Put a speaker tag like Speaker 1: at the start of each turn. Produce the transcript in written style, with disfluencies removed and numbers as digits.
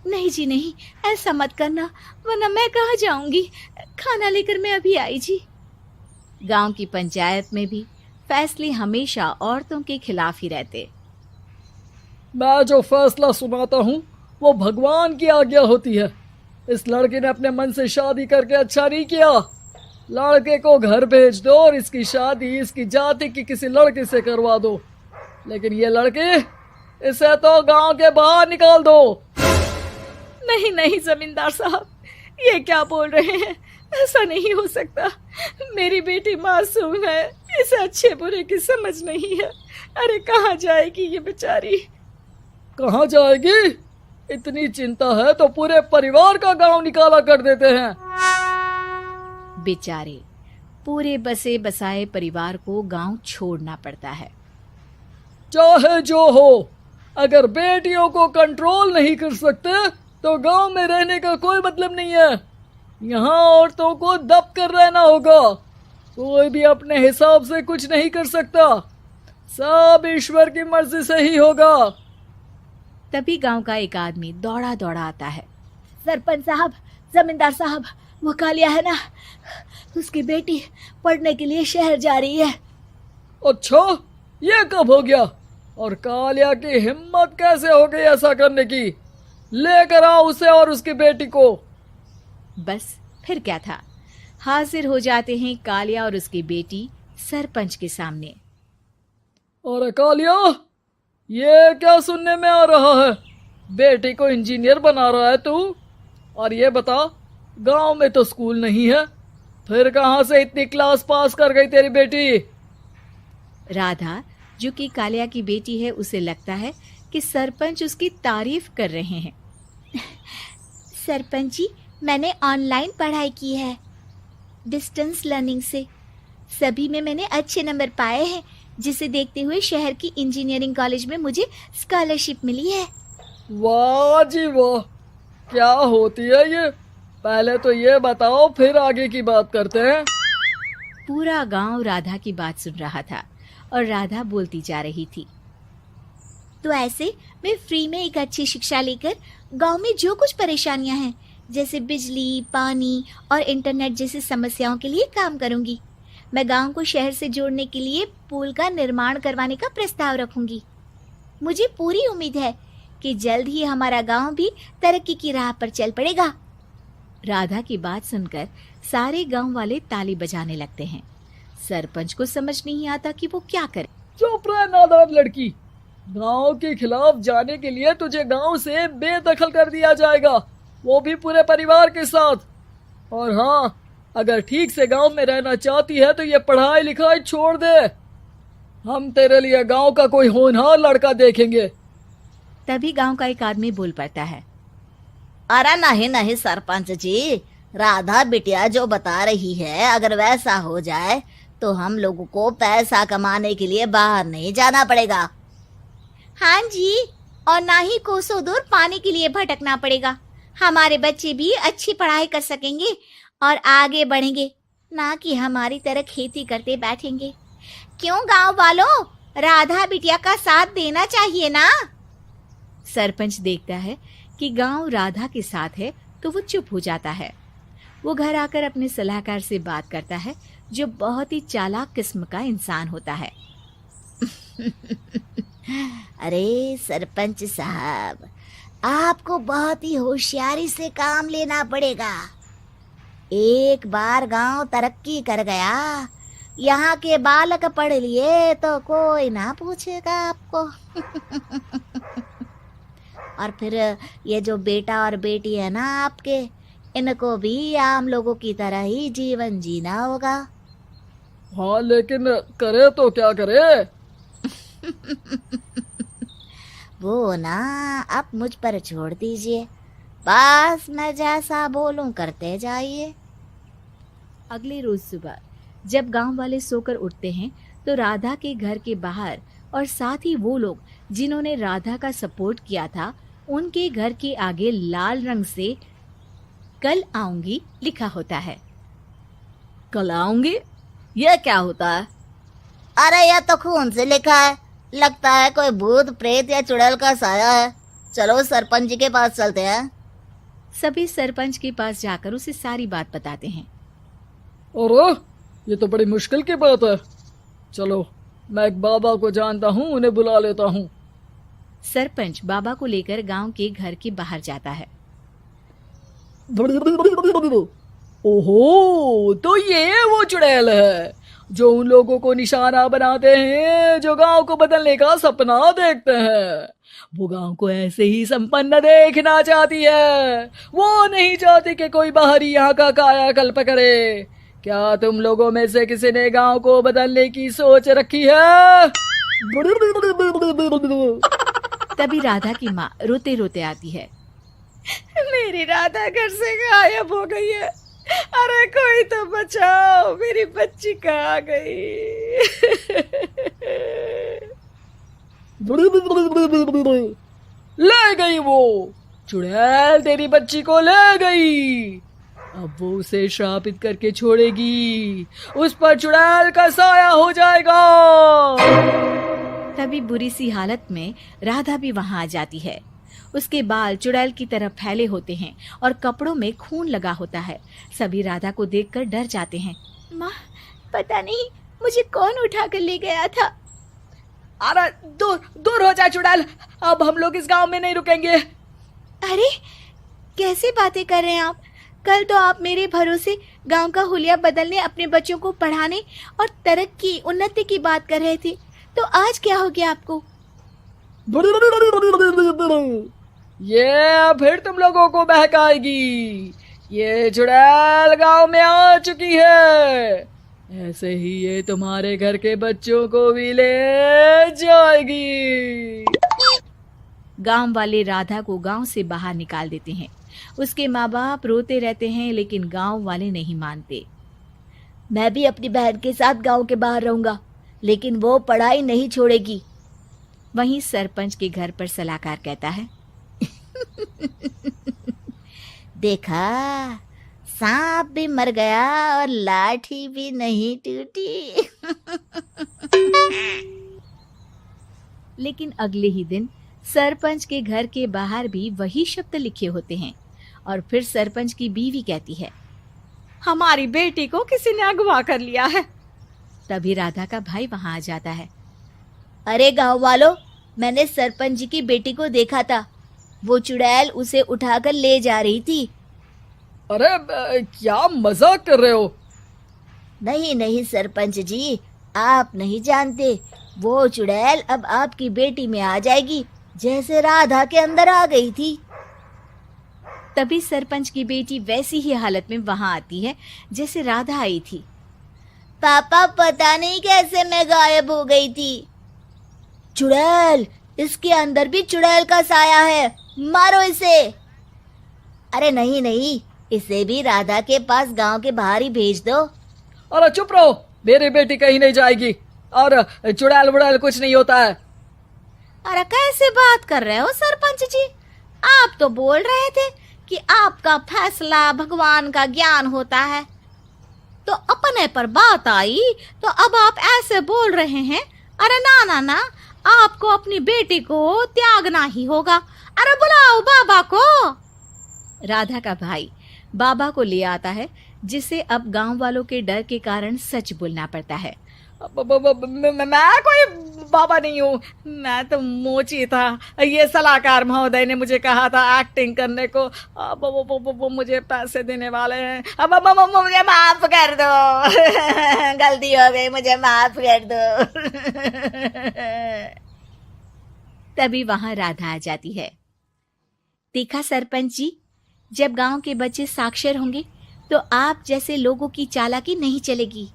Speaker 1: नहीं जी नहीं, ऐसा मत करना, वरना मैं कहाँ जाऊंगी। खाना लेकर मैं अभी आई जी। गांव की पंचायत में भी फैसले हमेशा औरतों के खिलाफ ही रहते।
Speaker 2: मैं जो फैसला सुनाता हूँ वो भगवान की आज्ञा होती है। इस लड़के ने अपने मन से शादी करके अच्छा नहीं किया। लड़के को घर भेज दो और इसकी शादी इसकी जाति की किसी लड़के से करवा दो। लेकिन ये लड़के, इसे तो गांव के बाहर निकाल दो।
Speaker 1: नहीं नहीं जमींदार साहब, ये क्या बोल रहे हैं? ऐसा नहीं हो सकता। मेरी बेटी मासूम है, इसे अच्छे बुरे की समझ नहीं है। अरे कहाँ जाएगी ये बेचारी?
Speaker 2: कहाँ जाएगी? इतनी चिंता है तो पूरे परिवार का गांव निकाला कर देते हैं।
Speaker 1: बेचारे पूरे बसे बसाए परिवार को गांव छोड़ना पड़ता है।
Speaker 2: चाहे जो हो, अगर बेटियों को कंट्रोल नहीं कर सकते तो गांव में रहने का कोई मतलब नहीं है। यहाँ औरतों को दब कर रहना होगा। कोई भी अपने हिसाब से कुछ नहीं कर सकता, सब ईश्वर की मर्जी से ही होगा।
Speaker 1: तभी गांव का एक आदमी दौड़ा दौड़ा आता है। सरपंच साहब, जमींदार साहब, वो कालिया है ना, उसकी बेटी पढ़ने के लिए शहर जा रही है।
Speaker 2: अच्छा, ये कब हो गया? और कालिया की हिम्मत कैसे हो गई ऐसा करने की? लेकर आओ उसे और उसकी बेटी को।
Speaker 1: बस फिर क्या था, हाजिर हो जाते हैं कालिया और उसकी बेटी सरपंच के सामने।
Speaker 2: और कालिया, ये क्या सुनने में आ रहा है? बेटी को इंजीनियर बना रहा है तू? और ये बता, गांव में तो स्कूल नहीं है, फिर कहां से इतनी क्लास पास कर गई तेरी बेटी?
Speaker 1: राधा, जो कि कालिया की बेटी है, उसे लगता है कि सरपंच उसकी तारीफ कर रहे हैं। सरपंच जी, मैंने ऑनलाइन पढ़ाई की है, डिस्टेंस लर्निंग से। सभी में मैंने अच्छे नंबर पाए हैं, जिसे देखते हुए शहर की इंजीनियरिंग कॉलेज में मुझे स्कॉलरशिप मिली है।
Speaker 2: वाह जी वाह, क्या होती है ये? पहले तो ये बताओ, फिर आगे की बात करते हैं।
Speaker 1: पूरा गांव राधा की बात सुन रहा था और राधा बोलती जा रही थी। तो ऐसे मैं फ्री में एक अच्छी शिक्षा लेकर गांव में जो कुछ परेशानियां हैं, जैसे बिजली, पानी और इंटरनेट जैसी समस्याओं के लिए काम करूंगी। मैं गांव को शहर से जोड़ने के लिए पुल का निर्माण करवाने का प्रस्ताव रखूंगी। मुझे पूरी उम्मीद है कि जल्द ही हमारा गांव भी तरक्की की राह पर चल पड़ेगा। राधा की बात सुनकर सारे गांव वाले ताली बजाने लगते हैं। सरपंच को समझ नहीं आता कि वो क्या करे।
Speaker 2: चुप रह नादान लड़की, गांव के खिलाफ जाने के लिए तुझे गांव से बेदखल कर दिया जाएगा, वो भी पूरे परिवार के साथ। और हाँ, अगर ठीक से गांव में रहना चाहती है तो ये पढ़ाई लिखाई छोड़ दे। हम तेरे लिए गांव का कोई होनहार लड़का देखेंगे।
Speaker 1: तभी गांव का एक आदमी बोल पड़ता है।
Speaker 3: अरे नहीं नहीं सरपंच जी, राधा बिटिया जो बता रही है, अगर वैसा हो जाए तो हम लोगों को पैसा कमाने के लिए बाहर नहीं जाना पड़ेगा।
Speaker 1: हाँ जी, और ना ही कोसों दूर पानी के लिए भटकना पड़ेगा। हमारे बच्चे भी अच्छी पढ़ाई कर सकेंगे और आगे बढ़ेंगे, ना कि हमारी तरह खेती करते बैठेंगे। क्यों गांव वालों, राधा बिटिया का साथ देना चाहिए ना। सरपंच देखता है कि गांव राधा के साथ है तो वो चुप हो जाता है। वो घर आकर अपने सलाहकार से बात करता है, जो बहुत ही चालाक किस्म का इंसान होता है।
Speaker 3: अरे सरपंच साहब, आपको बहुत ही होशियारी से काम लेना पड़ेगा। एक बार गांव तरक्की कर गया, यहाँ के बालक पढ़ लिए तो कोई ना पूछेगा आपको। और फिर ये जो बेटा और बेटी है ना आपके, इनको भी आम लोगों की तरह ही जीवन जीना होगा।
Speaker 2: हाँ, लेकिन करे तो क्या करे?
Speaker 3: वो ना आप मुझ पर छोड़ दीजिए, बस मैं जैसा बोलूं करते जाइए।
Speaker 1: अगले रोज सुबह जब गांव वाले सोकर उठते हैं तो राधा के घर के बाहर और साथ ही वो लोग जिन्होंने राधा का सपोर्ट किया था, उनके घर के आगे लाल रंग से कल आऊंगी लिखा होता है।
Speaker 3: कल आऊंगी? ये क्या होता है? अरे यह तो खून से लिखा है, लगता है कोई भूत प्रेत या चुड़ैल का साया है। चलो सरपंच जी के पास चलते हैं,
Speaker 1: सभी सरपंच के पास जाकर उसे सारी बात बताते हैं।
Speaker 2: अरे ये तो बड़ी मुश्किल की बात है। चलो मैं एक बाबा को जानता हूँ, उन्हें बुला लेता हूँ।
Speaker 1: सरपंच बाबा को लेकर गांव के घर के बाहर जाता है।
Speaker 2: ओहो, तो ये वो चुड़ैल है जो उन लोगों को निशाना बनाते हैं जो गांव को बदलने का सपना देखते हैं। वो गांव को ऐसे ही संपन्न देखना चाहती है। वो नहीं चाहती कि कोई बाहरी यहाँ का कायाकल्प करे। क्या तुम लोगों में से किसी ने गांव को बदलने की सोच रखी है?
Speaker 1: तभी राधा की माँ रोते रोते आती है। मेरी राधा घर से गायब हो गई है। अरे कोई तो बचाओ, मेरी बच्ची कहाँ गई?
Speaker 2: ले गई वो चुड़ैल, तेरी बच्ची को ले गई। अब वो उसे श्रापित करके छोड़ेगी। उस पर चुड़ैल का साया हो जाएगा।
Speaker 1: तभी बुरी सी हालत में राधा भी वहां आ जाती है। उसके बाल चुड़ैल की तरह फैले होते हैं और कपड़ों में खून लगा होता है। सभी राधा को देखकर डर जाते हैं। माँ, पता नहीं मुझे कौन उठा कर ले गया था।
Speaker 2: अरे दूर दूर हो जा चुड़ैल, अब हम लोग इस गांव में नहीं रुकेंगे।
Speaker 1: अरे कैसी बातें कर रहे हैं आप? कल तो आप मेरे भरोसे गांव का हुलिया बदलने, अपने बच्चों को पढ़ाने और तरक्की उन्नति की बात कर रहे थे, तो आज क्या हो गया आपको?
Speaker 2: ये फिर तुम लोगों को बहकाएगी। ये चुड़ैल गांव में आ चुकी है। ऐसे ही ये तुम्हारे घर के बच्चों को भी ले जाएगी।
Speaker 1: गांव वाले राधा को गांव से बाहर निकाल देते हैं। उसके माँ बाप रोते रहते हैं, लेकिन गांव वाले नहीं मानते।
Speaker 3: मैं भी अपनी बहन के साथ गांव के बाहर रहूंगा, लेकिन वो पढ़ाई नहीं छोड़ेगी।
Speaker 1: वहीं सरपंच के घर पर सलाहकार कहता है।
Speaker 3: देखा, सांप भी मर गया और लाठी भी नहीं टूटी।
Speaker 1: लेकिन अगले ही दिन सरपंच के घर के बाहर भी वही शब्द लिखे होते हैं और फिर सरपंच की बीवी कहती है, हमारी बेटी को किसी ने अगवा कर लिया है। तभी राधा का भाई वहां आ जाता है।
Speaker 3: अरे गांव वालों, मैंने सरपंच जी की बेटी को देखा था। वो चुड़ैल उसे उठाकर ले जा रही थी।
Speaker 2: अरे क्या मजाक कर रहे हो?
Speaker 3: नहीं नहीं सरपंच जी, आप नहीं जानते। वो चुड़ैल अब आपकी बेटी में आ जाएगी, जैसे राधा के अंदर आ गई थी।
Speaker 1: तभी सरपंच की बेटी वैसी ही हालत में वहां आती है जैसे राधा आई थी।
Speaker 3: पापा, पता नहीं कैसे मैं गायब हो गई थी। चुड़ैल, इसके अंदर भी चुड़ैल का साया है, मारो इसे। अरे नहीं नहीं, इसे भी राधा के पास गांव के बाहर ही भेज दो।
Speaker 2: अरे चुप रहो, मेरी बेटी कहीं नहीं जाएगी और चुड़ैल वुड़ैल कुछ नहीं होता है।
Speaker 1: अरे कैसे बात कर रहे हो सरपंच जी? आप तो बोल रहे थे कि आपका फैसला भगवान का ज्ञान होता है, तो अपने पर बात आई तो अब आप ऐसे बोल रहे हैं। अरे ना ना ना, आपको अपनी बेटी को त्यागना ही होगा। अरे बुलाओ बाबा को। राधा का भाई बाबा को ले आता है, जिसे अब गांव वालों के डर के कारण सच बोलना पड़ता है।
Speaker 2: मैं कोई बाबा नहीं हूँ, मैं तो मोची था। ये सलाहकार महोदय ने मुझे कहा था एक्टिंग करने को। अब वो मुझे पैसे देने वाले हैं। अब मुझे माफ कर दो।
Speaker 3: गलती हो गई, मुझे माफ कर दो।
Speaker 1: तभी वहां राधा आ जाती है। देखा सरपंच जी, जब गांव के बच्चे साक्षर होंगे तो आप जैसे लोगों की चालाकी नहीं चलेगी।